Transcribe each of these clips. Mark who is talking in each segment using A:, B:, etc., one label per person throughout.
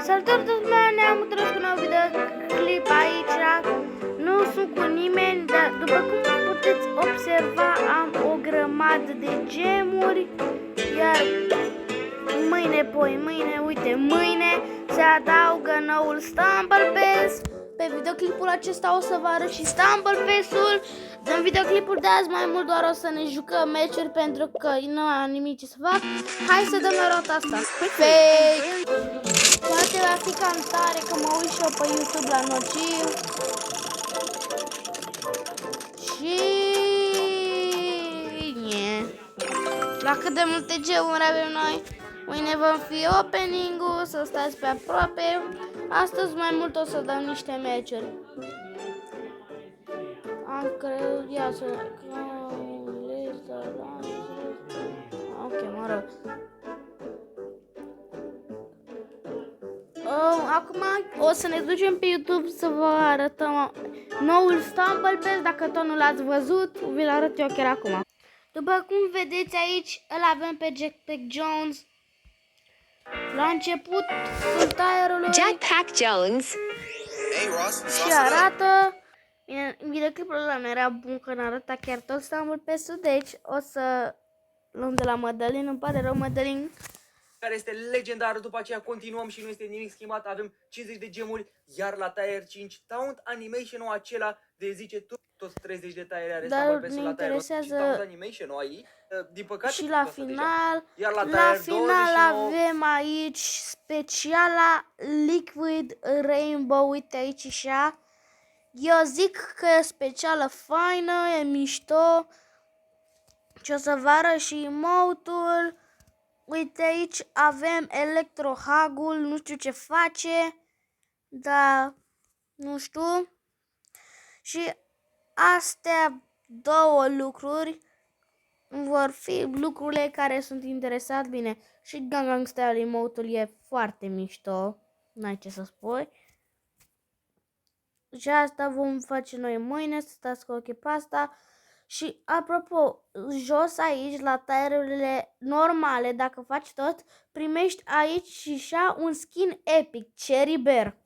A: Salutare toată lumea, ne-am întors cu un nou videoclip aici. Nu sunt cu nimeni, dar după cum puteți observa am o grămadă de gemuri. Iar mâine se adaugă noul Stumble Pass. Pe videoclipul acesta o să vă arăt și Stumble Pass-ul. În videoclipul de azi mai mult doar o să ne jucăm meciuri pentru că nu am nimic ce să fac. Hai să dăm la rota asta. Fake! Poate va fi cam tare că mă uit și eu pe YouTube la Nociv. Și... la cât de multe gemuri avem noi. Mâine vom fi opening-ul, să stați pe aproape. Astăzi mai mult o să dăm niște meciuri. Am crezut, ia să... ok, mă rog. Acum o să ne ducem pe YouTube să vă arătăm noul Stumble Pass. Dacă tot nu l-ați văzut, vi-l arăt eu chiar acum. După cum vedeți aici, îl avem pe Jetpack Jones. La început, sunt aerului
B: Jetpack Jones.
C: Hey Ross,
A: și arată. Bine, în videoclipul ăla nu era bun că n-arăta chiar tot Stumble Pass-ul, deci o să luăm de la Madeleine. Îmi pare rău, Madeleine.
C: care este legendară, după aceea continuăm și nu este nimic schimbat, avem 50 de gemuri, iar la Tier 5 Taunt Animation-ul acela de zice tot 30 de tire are Stumble Pass-ul la Tier 5 și Taunt Animation-ul aici, din păcate,
A: și la final,
C: iar la
A: final
C: 29...
A: avem aici speciala Liquid Rainbow, uite aici așa. Eu zic că e specială faină, e mișto. Și o să vă arăt și emote-ul. Uite aici avem Electrohagul, nu știu ce face, dar nu știu. Și astea două lucruri vor fi lucrurile care sunt interesat. Bine, și Gangnam Style emote-ul e foarte mișto, n-ai ce să spui. Și asta vom face noi mâine, să stați cu ochii pe asta. Și apropo, jos aici, la tire-urile normale, dacă faci tot, primești aici și așa un skin epic, Cherry Bear.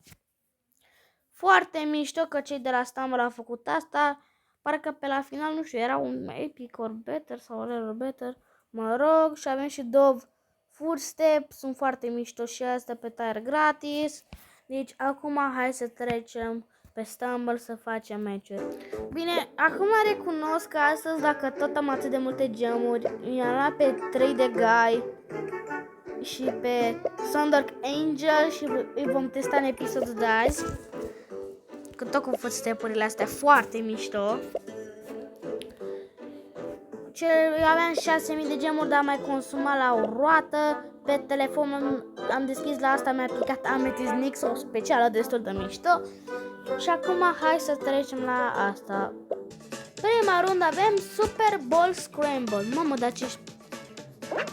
A: Foarte mișto că cei de la Stumble au făcut asta. Parcă pe la final, nu știu, era un epic or better sau or better. Mă rog, și avem și Dove Footstep, sunt foarte mișto și astea pe tire gratis. Deci acum hai să trecem pe Stumble să facem meciuri. Bine, acum recunosc că astăzi, dacă tot am atât de multe gemuri, i-am luat pe 3 de Guy și pe Sundark Angel și îi vom testa în episodul de azi. Că tot cu footstep-urile astea foarte mișto. Eu aveam 6000 de gemuri, dar am mai consumat la o roată. Pe telefon am deschis la asta, mi-a picat Amethyst Nix, o specială destul de mișto. Și acum hai să trecem la asta. Prima rundă avem Super Bowl Scramble. Mamă, dar ce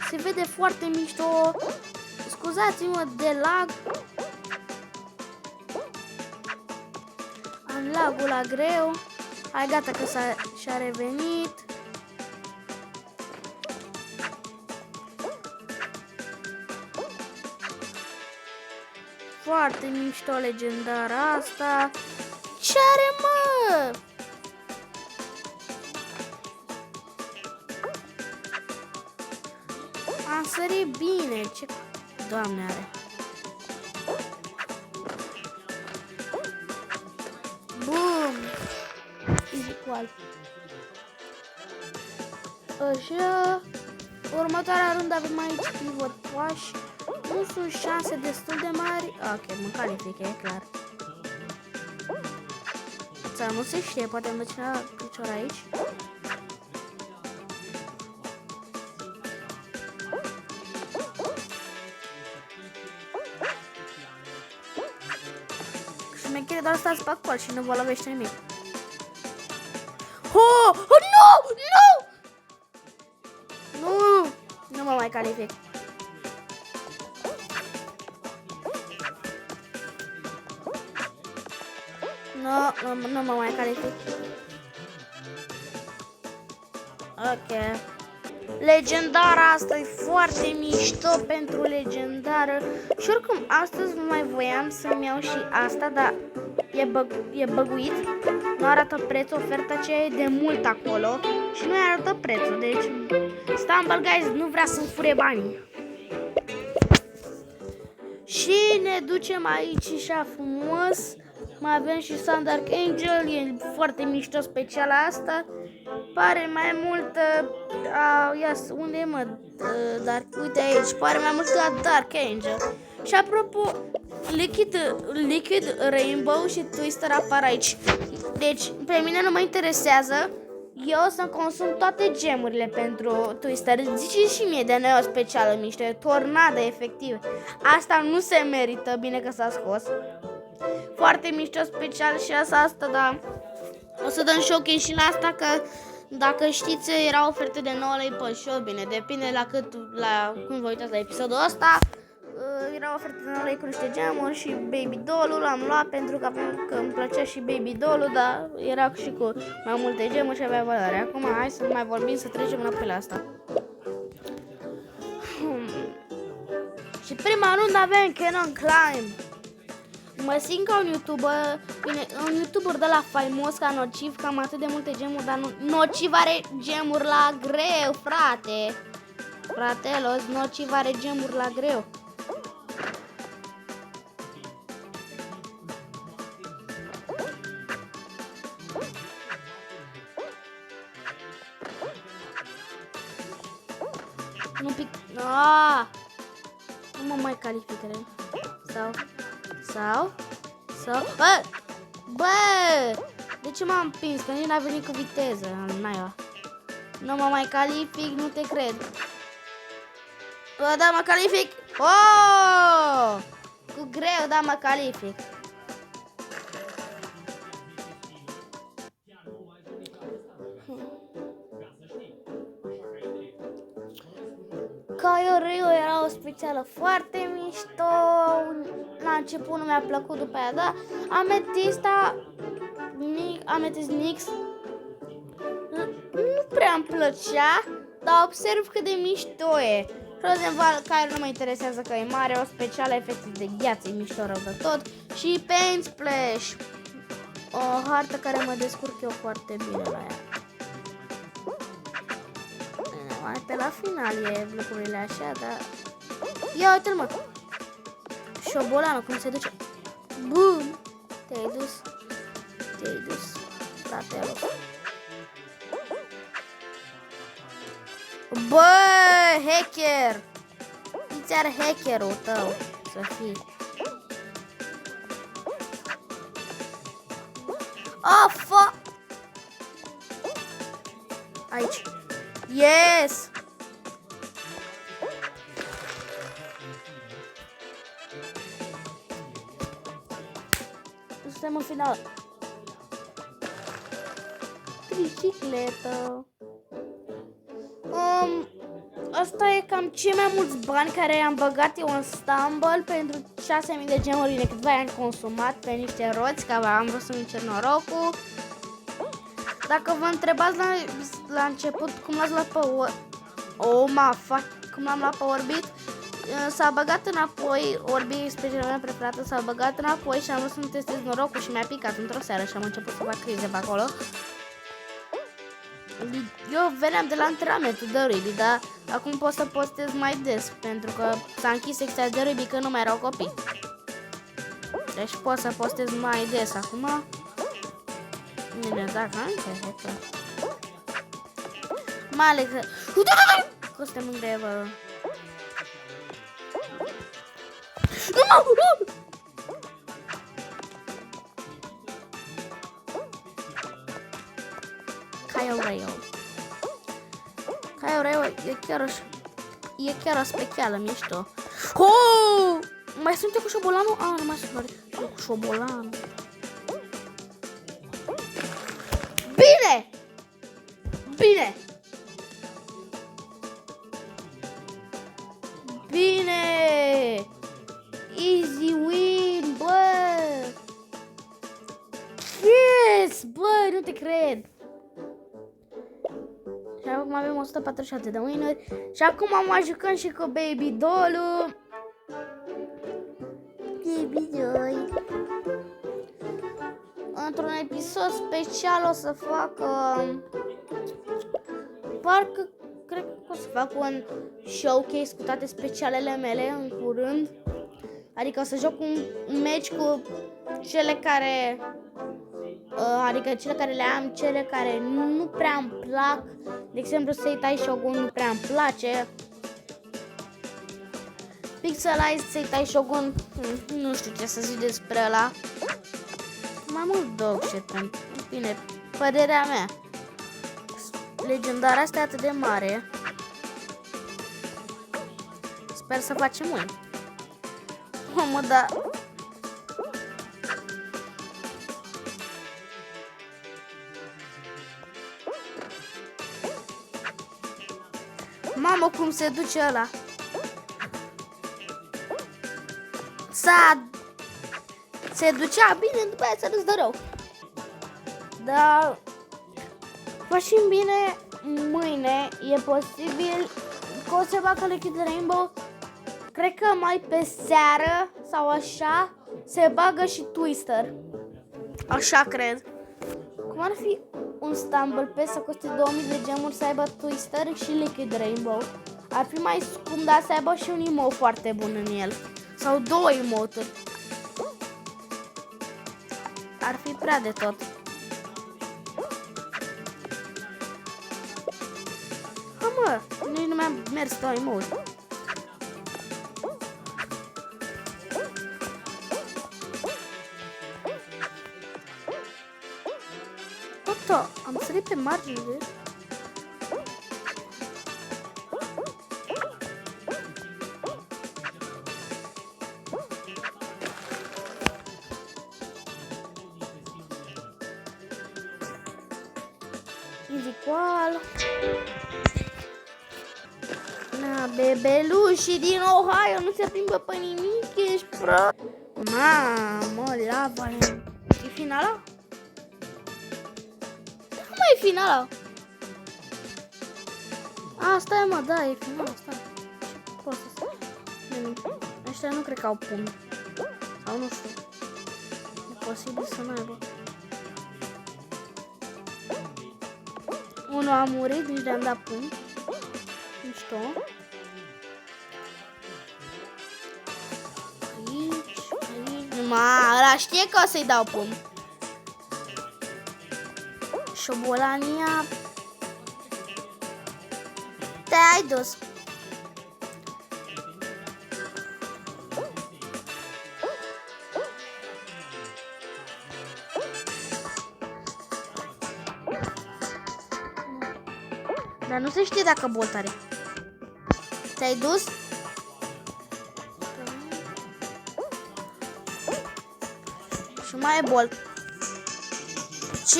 A: se vede foarte mișto. Scuzați-mă de lag. Am lagul la greu. Hai, gata că și-a revenit. Foarte mișto, legendară asta. Ce are, mă? Am sărit bine. Ce Doamne are. Bum. Equal. Așa. Următoarea rundă avem aici pivot push. Nu sunt șanse destul de mari. Ok, mă calific, e clar. Sau nu se știe, poate îmi dă cineva picior aici. Și mechile doar stați pe acolo și nu vă lovește nimic. Oh, nu! Nu! Nu! Nu mă mai calific. Nu mă mai calific. Ok. Legendara asta e foarte mișto pentru legendară. Și oricum, astăzi nu mai voiam să-mi iau și asta, dar e băguit. Nu arată prețul, oferta aceea e de mult acolo și nu arată prețul. Deci, Stumble Guys nu vrea să-mi fure banii. Și ne ducem aici așa frumos. Mai avem și Sun Dark Angel, e foarte mișto speciala asta. Pare mai mult, unde e mă, Dark, uite aici, pare mai mult ca Dark Angel. Și apropo, Liquid Rainbow și Twister apar aici. Deci, pe mine nu mă interesează. Eu o să consum toate gemurile pentru Twister. Zice și mie de noi o specială mișto, e tornadă efectiv. Asta nu se merită, bine că s-a scos. Foarte mișto special și asta, dar o să dăm showcase și la asta, că dacă știți, era oferte de 9 lei pe show, bine, depinde la cum vă uitați la episodul ăsta. Era oferte de 9 lei cu niște gemuri și Baby Doll-ul l-am luat pentru că îmi plăcea și Baby Doll-ul, dar era și cu mai multe gemuri și avea valoare. Acum hai să nu mai vorbim, să trecem înapoi la asta. Și prima rundă avem Cannon Climb. Mă simt ca un YouTuber, bine, un YouTuber de la faimos ca Nociv, cam atât de multe gemuri, dar Nociv are gemuri la greu, frate. Fratelos, Nociv are gemuri la greu. Nu pic... Nu mă mai califică. Sau? Bă! De ce m-am împins? Că nici n-a venit cu viteză. Nu mă mai calific, nu te cred. Bă, da, mă calific! Oh! Cu greu, da, mă calific. Caio era o specială foarte mișto. La început nu mi-a plăcut, după aia da. Amethyst Nix nu prea îmi plăcea, dar observ cât de mișto e. Rosenval, care nu mă interesează că e mare, o specială efectiv de gheață, e mișto rău de tot. Și Paint Splash, o hartă care mă descurc eu foarte bine la ea. Mai pe la final e lucrurile așa, dar... Ia uite-l, mă! Șobolanul, cum se duce? Bum! Te-ai dus, frate. Bă, hacker! Ți-ar hackerul tău să fii. Oh, fuck! Aici. Yes! Suntem în final. Tricicletă. Asta e cam cei mai mulți bani care i-am băgat eu în Stumble pentru 6.000 de gemuri de câțiva ani consumat pe niște roți, că am vrut să-mi cer norocul. Dacă vă întrebați la început cum l-ați luat pe cum l-am luat pe Orbit, s-a băgat înapoi, Orbit, specialul meu preferată, s-a băgat înapoi și am vrut să-mi testez norocul și mi-a picat într-o seară și am început să fac crize pe acolo. Eu veneam de la antrenamentul de rugby, dar acum pot să postez mai des, pentru că s-a închis secția de rugby, că nu mai erau copii. Deci pot să postez mai des acum. Bine, dacă am ce mai ales că suntem în grevă. Caio Rail e chiar o specială mișto. Oh! Mai sunt eu cu șobolanul? Nu mai sunt eu cu șobolanul. Bine! Easy win, bă! Yes! Bă, nu te cred! Și acum avem avem 147 de winuri. Și acum mai jucăm și cu Baby Doll-ul. Baby Doll. Într-un episod special o să fac... parcă cred că o să fac un showcase cu toate specialele mele în curând. Adică o să joc un match cu cele care... adică cele care le am, cele care nu prea îmi plac. De exemplu, Seitai Shogun nu prea îmi place. Pixelized Seitai Shogun, nu știu ce să zic despre ăla. Mai mult dog shit, bine, părerea mea. Legendara asta e atât de mare. Sper să facem mult. Mamă, da. Mamă, cum se duce ăla. Se ducea bine, după aia s-a dus de rău. Dar facem bine, mâine e posibil că o să facă Liquid Rainbow. Cred că mai pe seară sau așa se bagă și Twister. Așa cred. Cum ar fi un Stumble pe să coste 2000 de gemuri să aibă Twister și Liquid Rainbow? Ar fi mai scump, dar să aibă și un emote foarte bun în el. Sau două emote-uri. Ar fi prea de tot. Ha, mă, nici nu mi-a mers două emote. Oto, am sărit pe margine. Ezequiel. Na, bebelușii din Ohio nu se plimbă pe nimic, ești pro. Mamă, lava. E finala? Cum e finala? Asta e, mă, da, e finala, stai. Ce poate să fie? Ăștia nu cred că au pumni. Sau nu știu. E posibil să n-aibă. Unul a murit, nici le-am dat pumni. Mișto. Aici, aici. Ăla știe că o să-i dau pumni. Șobolania. Te-ai dus. Dar nu se știe dacă Bolt are. Te-ai dus? Și mai e Bolt. Ce?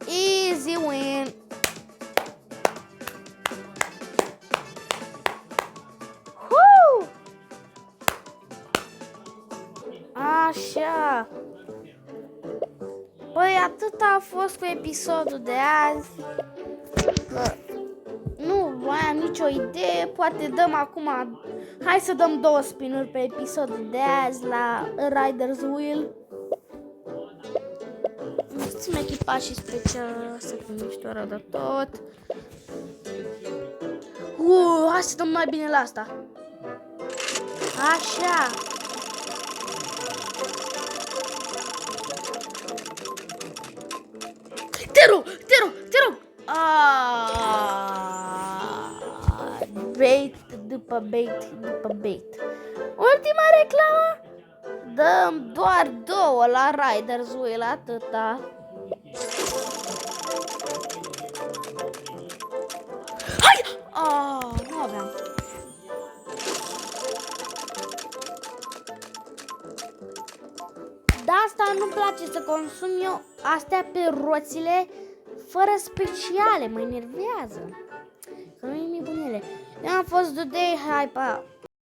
A: Easy win. Așa. Păi atât a fost cu episodul de azi. Că nu mai am nicio idee. Poate dăm acum. Hai să dăm 2 spin-uri pe episodul de azi la Riders Wheel. Țin echipaj și special. Să fim mișto rău de tot. Hai să dăm mai bine la asta. Așa. Te rog. Bait după bait. Ultima reclamă. Dăm doar 2 la Riders Wheel, atâta. Hai! Nu aveam. De asta nu-mi place să consum eu astea pe roțile fără speciale, mă enervează. Că nu e nebunele. Eu am fost today, hai pa!